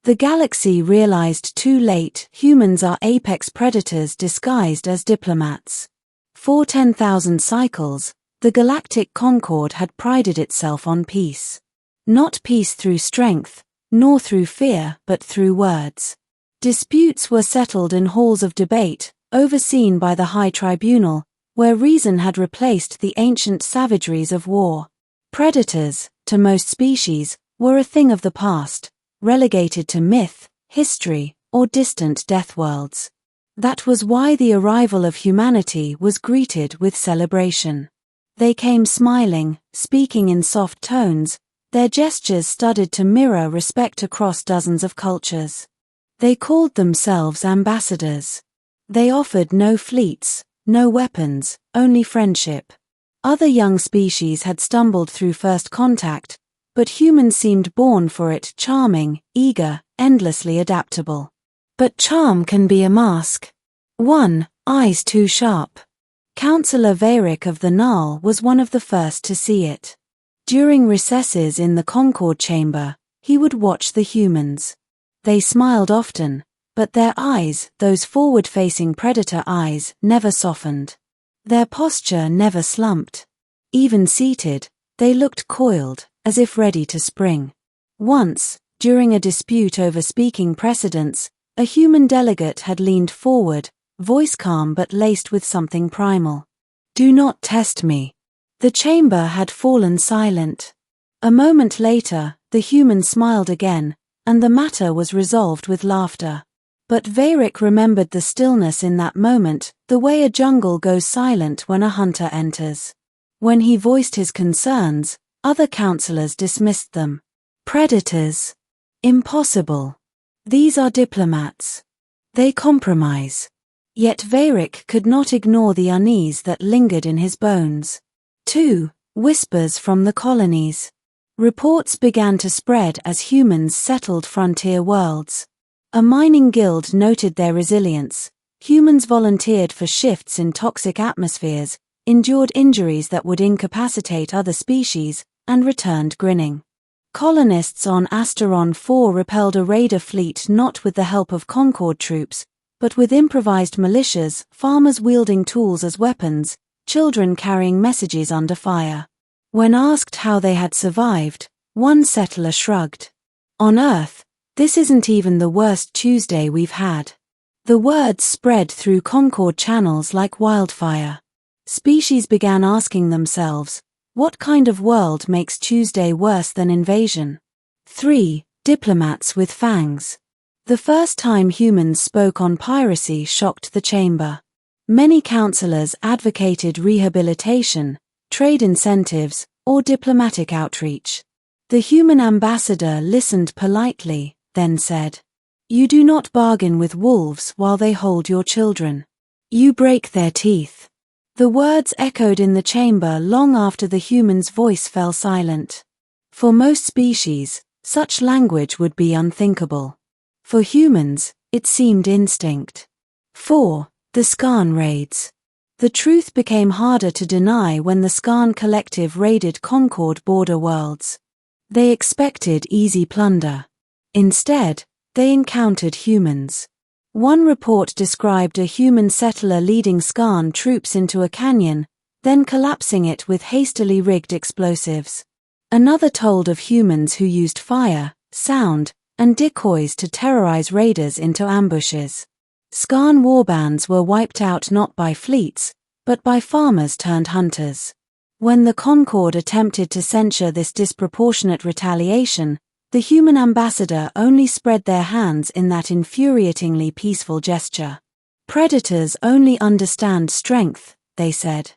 The galaxy realized too late humans are apex predators disguised as diplomats. For 10,000 cycles, the galactic Concord had prided itself on peace. Not peace through strength, nor through fear, but through words. Disputes were settled in halls of debate, overseen by the High Tribunal, where reason had replaced the ancient savageries of war. Predators, to most species, were a thing of the past, relegated to myth, history, or distant deathworlds. That was why the arrival of humanity was greeted with celebration. They came smiling, speaking in soft tones, their gestures studied to mirror respect across dozens of cultures. They called themselves ambassadors. They offered no fleets, no weapons, only friendship. Other young species had stumbled through first contact, but humans seemed born for it, charming, eager, endlessly adaptable. But charm can be a mask. 1. Eyes too sharp. Councillor Veyrick of the Null was one of the first to see it. During recesses in the Concord chamber, he would watch the humans. They smiled often, but their eyes, those forward-facing predator eyes, never softened. Their posture never slumped. Even seated, they looked coiled, as if ready to spring. Once, during a dispute over speaking precedents, a human delegate had leaned forward, voice calm but laced with something primal. "Do not test me." The chamber had fallen silent. A moment later, the human smiled again, and the matter was resolved with laughter. But Veyrick remembered the stillness in that moment, the way a jungle goes silent when a hunter enters. When he voiced his concerns, other councillors dismissed them. Predators. Impossible. These are diplomats. They compromise. Yet Veyrick could not ignore the unease that lingered in his bones. 2. Whispers from the colonies. Reports began to spread as humans settled frontier worlds. A mining guild noted their resilience. Humans volunteered for shifts in toxic atmospheres, endured injuries that would incapacitate other species, and returned grinning. Colonists on Asteron 4 repelled a raider fleet not with the help of Concord troops, but with improvised militias, farmers wielding tools as weapons, children carrying messages under fire. When asked how they had survived, one settler shrugged. "On Earth, this isn't even the worst Tuesday we've had." The words spread through Concord channels like wildfire. Species began asking themselves, what kind of world makes Tuesday worse than invasion? 3. Diplomats with fangs. The first time humans spoke on piracy shocked the chamber. Many councillors advocated rehabilitation, trade incentives, or diplomatic outreach. The human ambassador listened politely, then said, "You do not bargain with wolves while they hold your children. You break their teeth." The words echoed in the chamber long after the human's voice fell silent. For most species, such language would be unthinkable. For humans, it seemed instinct. 4. The Skarn raids. The truth became harder to deny when the Skarn collective raided Concord border worlds. They expected easy plunder. Instead, they encountered humans. One report described a human settler leading Skarn troops into a canyon, then collapsing it with hastily rigged explosives. Another told of humans who used fire, sound, and decoys to terrorize raiders into ambushes. Skarn warbands were wiped out not by fleets, but by farmers turned hunters. When the Concord attempted to censure this disproportionate retaliation, the human ambassador only spread their hands in that infuriatingly peaceful gesture. "Predators only understand strength," they said.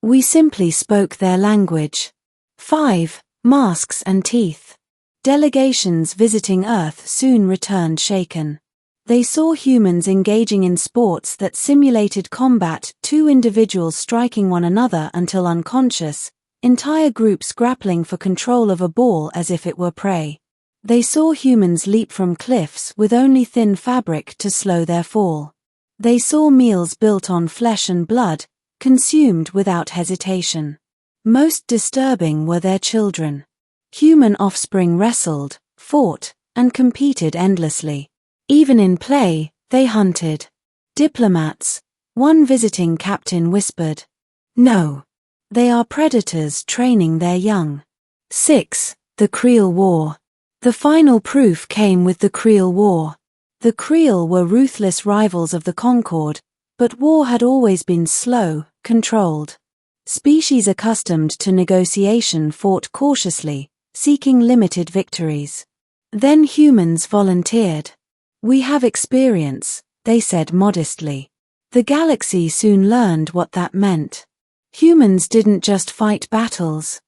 "We simply spoke their language." 5. Masks and teeth. Delegations visiting Earth soon returned shaken. They saw humans engaging in sports that simulated combat, 2 individuals striking one another until unconscious, entire groups grappling for control of a ball as if it were prey. They saw humans leap from cliffs with only thin fabric to slow their fall. They saw meals built on flesh and blood, consumed without hesitation. Most disturbing were their children. Human offspring wrestled, fought, and competed endlessly. Even in play, they hunted. Diplomats, one visiting captain whispered. No. They are predators training their young. 6. The Creel War. The final proof came with the Creel War. The Creel were ruthless rivals of the Concord, but war had always been slow, controlled. Species accustomed to negotiation fought cautiously, seeking limited victories. Then humans volunteered. We have experience, they said modestly. The galaxy soon learned what that meant. Humans didn't just fight battles.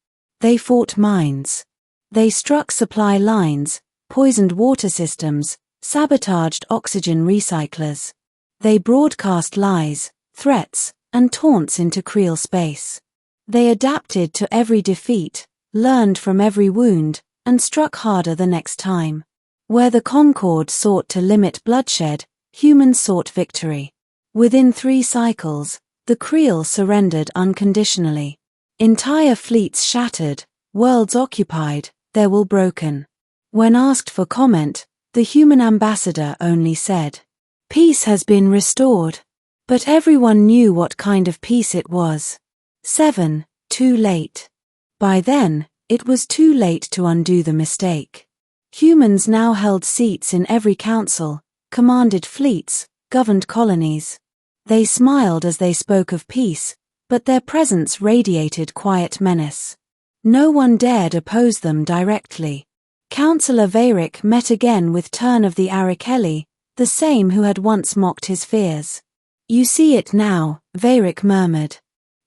They fought mines. They struck supply lines, poisoned water systems, sabotaged oxygen recyclers. They broadcast lies, threats, and taunts into Creel space. They adapted to every defeat, learned from every wound, and struck harder the next time. Where the Concord sought to limit bloodshed, humans sought victory. Within 3 cycles, the Creel surrendered unconditionally. Entire fleets shattered, worlds occupied, their will broken. When asked for comment, the human ambassador only said, "Peace has been restored." But everyone knew what kind of peace it was. 7. Too late. By then, it was too late to undo the mistake. Humans now held seats in every council, commanded fleets, governed colonies. They smiled as they spoke of peace, but their presence radiated quiet menace. No one dared oppose them directly. Councillor Veyrick met again with Turn of the Arakeli, the same who had once mocked his fears. "You see it now," Veyrick murmured.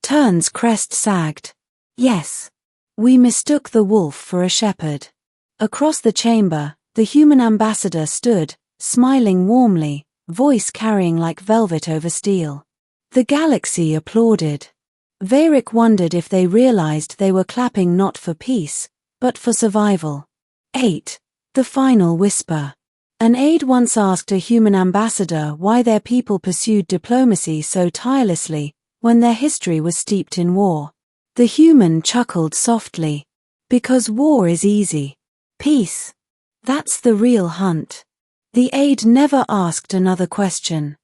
Turn's crest sagged. "Yes. We mistook the wolf for a shepherd." Across the chamber, the human ambassador stood, smiling warmly, voice carrying like velvet over steel. The galaxy applauded. Veyrick wondered if they realized they were clapping not for peace, but for survival. 8. The Final Whisper. An aide once asked a human ambassador why their people pursued diplomacy so tirelessly when their history was steeped in war. The human chuckled softly. Because war is easy. Peace. That's the real hunt. The aide never asked another question.